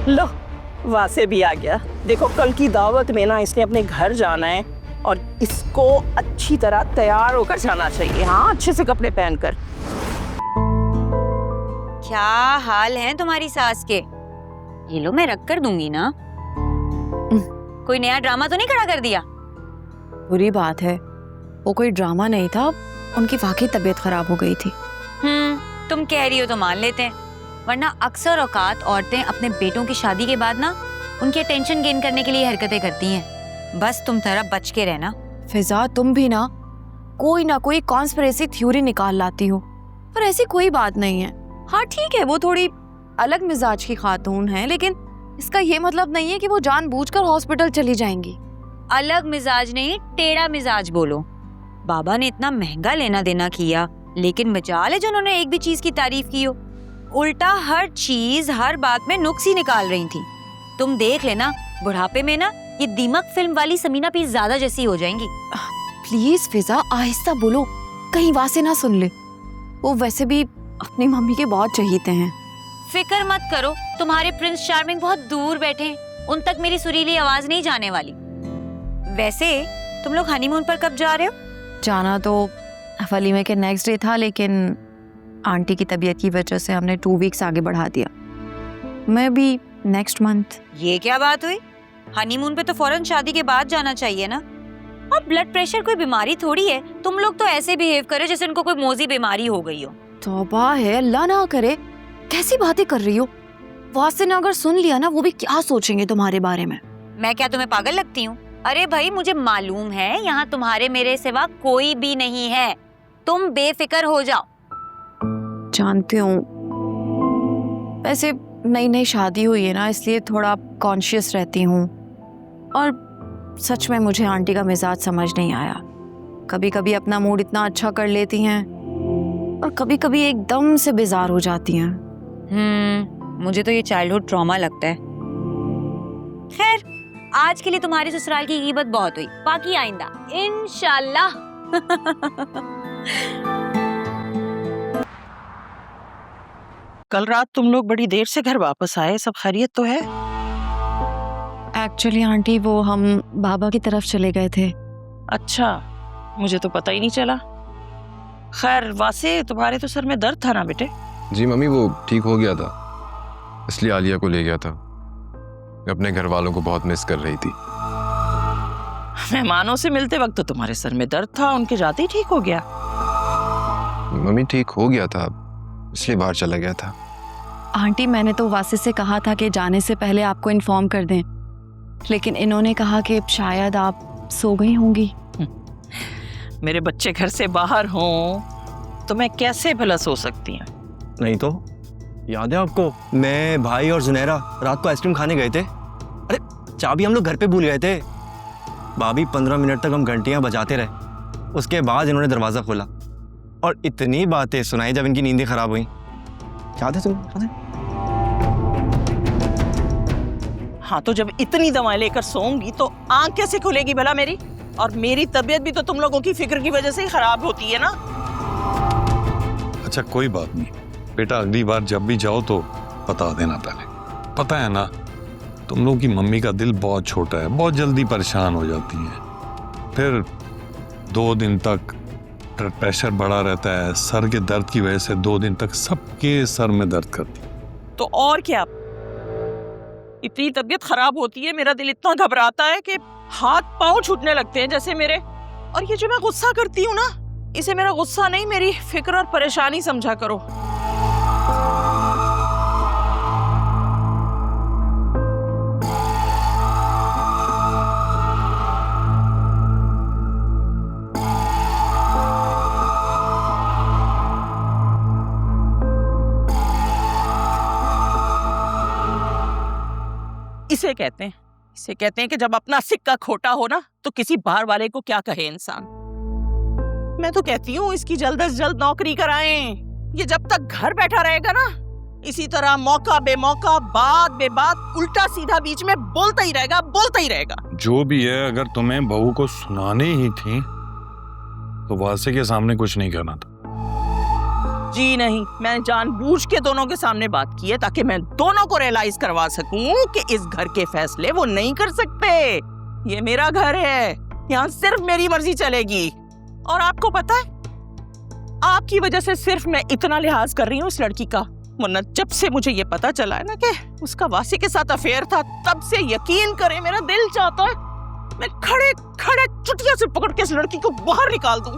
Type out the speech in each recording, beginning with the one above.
लो वासे भी आ गया। देखो कल की दावत में ना इसने अपने घर जाना है और इसको अच्छी तरह तैयार होकर जाना चाहिए। हाँ, अच्छे से कपड़े पहनकर। क्या हाल है तुम्हारी सास के? ये लो मैं रख कर दूंगी ना। कोई नया ड्रामा तो नहीं खड़ा कर दिया? बुरी बात है, वो कोई ड्रामा नहीं था, उनकी वाकई तबीयत खराब हो गई थी। तुम कह रही हो तो मान लेते हैं, वरना अक्सर औकात औरतें अपने बेटों की शादी के बाद ना उनकी अटेंशन गेन करने के लिए हरकतें करती हैं। बस तुम तरह बच के रहना। फिजा, तुम भी ना कोई कॉन्स्पिरेसी थ्योरी निकाल लाती हो, पर ऐसी कोई बात नहीं है। हाँ ठीक है, वो थोड़ी अलग मिजाज की खातून है, लेकिन इसका ये मतलब नहीं है कि वो जानबूझकर हॉस्पिटल चली जाएंगी। अलग मिजाज नहीं, टेढ़ा मिजाज बोलो। बाबा ने इतना महंगा लेना देना किया, लेकिन मजाल है जो उन्होंने एक भी चीज की तारीफ की हो। उल्टा हर चीज हर बात में नुक्स ही निकाल रही थी। तुम देख लेना, बुढ़ापे में ना ये दीमक फिल्म वाली समीना पीस ज्यादा जैसी हो जाएंगी। प्लीज फिजा, आहिस्ता बोलो, कहीं वासे ना सुन ले। वो वैसे भी अपनी मम्मी के बहुत चहीते हैं। फिक्र मत करो, तुम्हारे प्रिंस चार्मिंग बहुत दूर बैठे हैं, उन तक मेरी सुरीली आवाज नहीं जाने वाली। वैसे तुम लोग हनीमून पर कब जा रहे हो? जाना तो वलीमे के नेक्स्ट डे था, लेकिन आंटी की तबीयत की वजह से हमने 2 वीक्स आगे बढ़ा दिया। मैं भी नेक्स्ट मंथ। ये क्या बात हुई? हनीमून पे तो फौरन शादी के बाद जाना चाहिए ना। और ब्लड प्रेशर कोई बीमारी थोड़ी है, तुम लोग तो ऐसे बिहेव करे जैसे उनको कोई मोजी बीमारी हो गई हो। तौबा है, अल्लाह ना करे, कैसी बातें कर रही हो? वासे ने अगर सुन लिया ना, वो भी क्या सोचेंगे तुम्हारे बारे में। मैं क्या तुम्हें पागल लगती हूँ? अरे भाई, मुझे मालूम है यहाँ तुम्हारे मेरे सिवा कोई भी नहीं है, तुम बेफिक्र हो जाओ। जानती हूँ, वैसे नई नई शादी हुई है ना, इसलिए थोड़ा कॉन्शियस रहती हूँ। और सच में मुझे आंटी का मिजाज समझ नहीं आया। कभी कभी अपना मूड इतना अच्छा कर लेती हैं और कभी कभी एकदम से बेजार हो जाती हैं। मुझे तो ये चाइल्डहुड ट्रॉमा लगता है। खैर, आज के लिए तुम्हारी ससुराल की गिबत बहुत हुई, बाकी आइंदा इंशाल्लाह। कल रात तुम लोग बड़ी देर से घर वापस आए, सब खैरियत तो है? एक्चुअली आंटी, वो हम बाबा की तरफ चले गए थे। अच्छा, मुझे तो पता ही नहीं चला। खैर वासे, तुम्हारे तो सर में दर्द था ना बेटे? जी मम्मी, वो ठीक हो गया था, इसलिए आलिया को ले गया था। अपने घर वालों को बहुत मिस कर रही थी। मेहमानों से मिलते वक्त तो तुम्हारे सर में दर्द था, उनके जाते ही ठीक हो गया। मम्मी ठीक हो गया था, इसलिए बाहर चला गया था। आंटी, मैंने तो वासे से कहा था कि जाने से पहले आपको इन्फॉर्म कर दें, लेकिन इन्होंने कहा कि शायद आप सो गई होंगी। मेरे बच्चे घर से बाहर हों तो मैं कैसे भला सो सकती हूँ? नहीं तो याद है आपको, मैं, भाई और जुनैरा रात को आइसक्रीम खाने गए थे। अरे चाबी हम लोग घर पे भूल गए थे। भाभी 15 मिनट तक हम घंटियां बजाते रहे, उसके बाद इन्होंने दरवाजा खोला और इतनी बातें सुनाई जब इनकी नींदें खराब हुई। याद है तुम्हें? हाँ, तो जब इतनी दवाएं लेकर सोऊंगी तो आंख कैसे खुलेगी भला मेरी? और मेरी तबीयत भी तो तुम लोगों की फिक्र की वजह से ही खराब होती है ना। अच्छा कोई बात नहीं बेटा, अगली बार जब भी जाओ तो बता देना पहले। पता है ना, तुम लोग की मम्मी का दिल बहुत छोटा है, बहुत जल्दी परेशान हो जाती है। फिर 2 दिन तक ब्लड प्रेशर बढ़ा रहता है, सर के दर्द की वजह से 2 दिन तक सबके सर में दर्द करती है। तो और क्या, इतनी तबीयत खराब होती है, मेरा दिल इतना घबराता है कि हाथ पांव छूटने लगते हैं जैसे मेरे। और ये जो मैं गुस्सा करती हूँ ना, इसे मेरा गुस्सा नहीं, मेरी फिक्र और परेशानी समझा करो। इसे कहते हैं कि जब अपना सिक्का खोटा हो ना, तो किसी बाहर वाले को क्या कहे इंसान। मैं तो कहती हूँ इसकी जल्द से जल्द नौकरी कराएं। ये जब तक घर बैठा रहेगा ना, इसी तरह मौका बेमौका, बात बेबात, उल्टा सीधा बीच में बोलता ही रहेगा। जो भी है, अगर तुम्हें बहू को सुनानी ही थी तो वासे के सामने कुछ नहीं करना था। जी नहीं, मैं जानबूझ के दोनों के सामने बात की है ताकि मैं दोनों को रियलाइज करवा सकूं कि इस घर के फैसले वो नहीं कर सकते। ये मेरा घर है, यहाँ सिर्फ मेरी मर्जी चलेगी। और आपको पता है, आपकी वजह से सिर्फ मैं इतना लिहाज कर रही हूँ इस लड़की का, वरना जब से मुझे ये पता चला है ना कि उसका वासी के साथ अफेयर था, तब से यकीन करें मेरा दिल चाहता है मैं खड़े खड़े चुटिया से पकड़ के इस लड़की को बाहर निकाल दूं।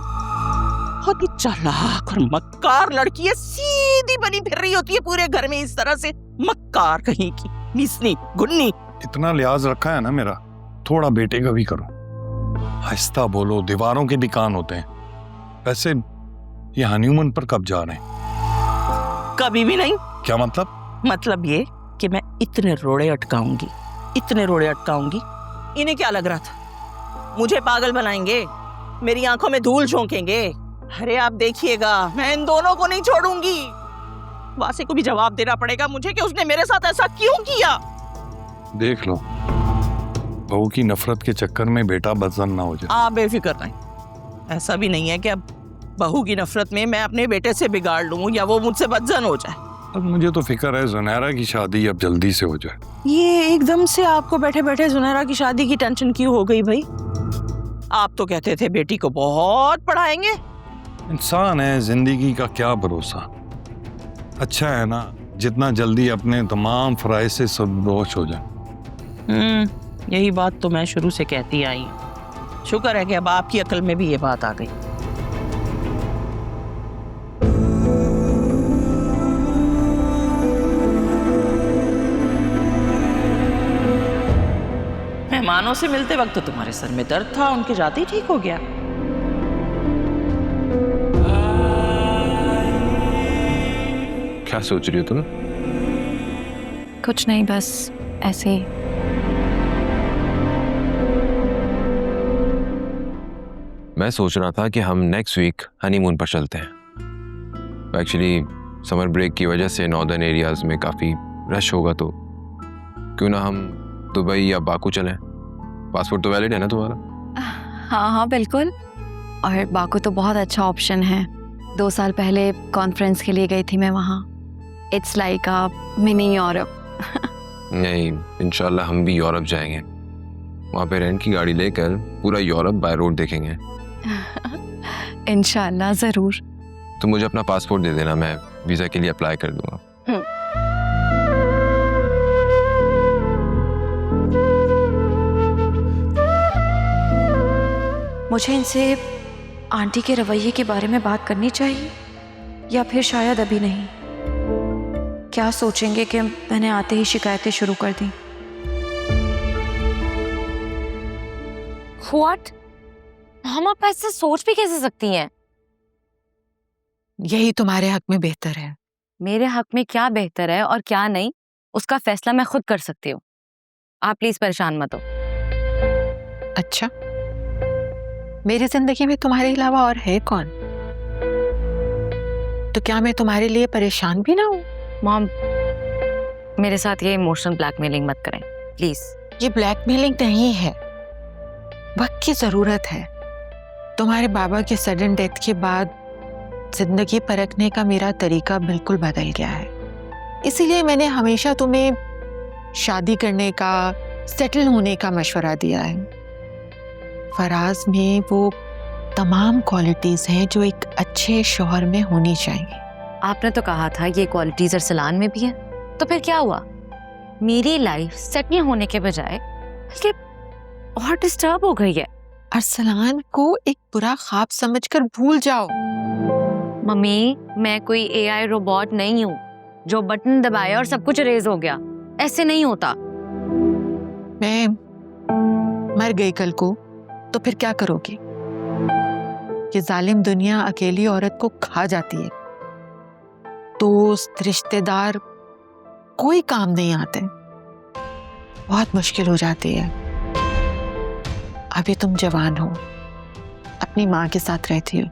बहुत ही चालाक और मक्कार लड़की है, सीधी बनी फिर रही होती है पूरे घर में इस तरह से, मक्कार कहीं की, नीसनी गुन्नी। इतना लिहाज रखा है ना मेरा, थोड़ा बेटे का भी करो। आहिस्ता बोलो, दीवारों के भी कान होते हैं। वैसे ये हनीमून पर कब जा रहे हैं? कभी भी नहीं। क्या मतलब? मतलब ये कि मैं इतने रोड़े अटकाऊंगी, इतने रोड़े अटकाऊंगी। इन्हें क्या लग रहा था मुझे पागल बनाएंगे, मेरी आंखों में धूल झोंकेंगे? अरे आप देखिएगा, मैं इन दोनों को नहीं छोड़ूंगी। वासी को भी जवाब देना पड़ेगा मुझे कि उसने मेरे साथ ऐसा क्यों किया। देख लो, बहू की नफरत के चक्कर में बेटा बदजन ना हो जाए। आप बेफिक्र नहीं, ऐसा भी नहीं है कि अब बहू की नफरत में मैं अपने बेटे से बिगाड़ लूं या वो मुझसे बदजन हो जाए। अब मुझे तो फिक्र है जुनैरा की शादी अब जल्दी से हो जाए। ये एकदम से आपको बैठे बैठे जुनैरा की शादी की टेंशन क्यों हो गई भाई? आप तो कहते थे बेटी को बहुत पढ़ाएंगे। इंसान है, जिंदगी का क्या भरोसा। अच्छा है ना जितना जल्दी अपने तमाम फराइज से सदोश हो जाए। यही बात तो मैं शुरू से कहती आई हूँ। शुक्र है कि अब आपकी अकल में भी ये बात आ गई। मेहमानों से मिलते वक्त तो तुम्हारे सर में दर्द था, उनके जाते ही ठीक हो गया। क्या सोच रही हो तुम? कुछ नहीं, बस ऐसे ही। मैं सोच रहा था कि हम नेक्स्ट वीक हनीमून पर चलते हैं। एक्चुअली समर ब्रेक की वजह से नॉर्दर्न एरियाज में काफ़ी रश होगा, तो क्यों ना हम दुबई या बाकू चलें? पासपोर्ट तो वैलिड है ना तुम्हारा? हाँ हाँ बिल्कुल, और बाकू तो बहुत अच्छा ऑप्शन है। 2 साल पहले कॉन्फ्रेंस के लिए गई थी मैं वहाँ। It's like a mini Europe. नहीं, इंशाल्लाह हम भी यूरोप जाएंगे। वहाँ पे रेंट की गाड़ी लेकर पूरा यूरोप बाय रोड देखेंगे। इंशाल्लाह ज़रूर। तुम मुझे अपना पासपोर्ट दे देना, मैं वीज़ा के लिए अप्लाई कर दूंगा। मुझे इनसे आंटी के रवैये के बारे में बात करनी चाहिए या फिर शायद अभी नहीं? क्या सोचेंगे कि मैंने आते ही शिकायतें शुरू कर दी? व्हाट? हम आप ऐसे सोच भी कैसे सकती हैं? यही तुम्हारे हक में बेहतर है। मेरे हक में क्या बेहतर है और क्या नहीं, उसका फैसला मैं खुद कर सकती हूँ। आप प्लीज परेशान मत हो। अच्छा, मेरी जिंदगी में तुम्हारे अलावा और है कौन? तो क्या मैं तुम्हारे लिए परेशान भी ना हूँ? मॉम, मेरे साथ ये इमोशनल ब्लैकमेलिंग मत करें प्लीज। ये ब्लैकमेलिंग नहीं है, वक्त की जरूरत है। तुम्हारे बाबा के सडन डेथ के बाद जिंदगी परखने का मेरा तरीका बिल्कुल बदल गया है। इसीलिए मैंने हमेशा तुम्हें शादी करने का, सेटल होने का मशवरा दिया है। फराज में वो तमाम क्वालिटीज हैं जो एक अच्छे शौहर में होनी चाहिए। आपने तो कहा था ये क्वालिटीज अरसलान में भी है, तो फिर क्या हुआ? मेरी लाइफ सेटल होने के बजाय बल्कि और डिस्टर्ब हो गई है। अरसलान को एक बुरा ख्वाब समझकर भूल जाओ। मम्मी, मैं कोई एआई रोबोट नहीं हूँ जो बटन दबाया और सब कुछ रेज हो गया। ऐसे नहीं होता। मैं मर गई कल को तो फिर क्या करोगी? ये जालिम दुनिया अकेली औरत को खा जाती है। दोस्त, रिश्तेदार कोई काम नहीं आते, बहुत मुश्किल हो जाती है। अभी तुम जवान हो, अपनी माँ के साथ रहती हो,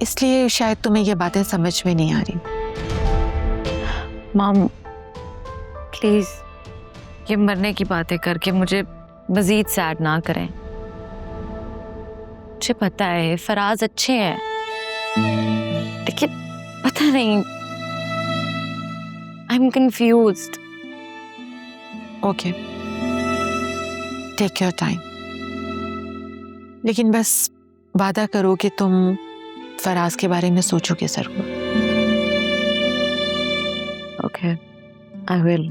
इसलिए शायद तुम्हें ये बातें समझ में नहीं आ रही। मॉम प्लीज, ये मरने की बातें करके मुझे मजीद सैड ना करें। मुझे पता है फराज अच्छे हैं, लेकिन पता नहीं, I am confused. Okay, take your time, लेकिन बस वादा करो कि तुम फराज के बारे में सोचोगे जरूर। Okay, I will.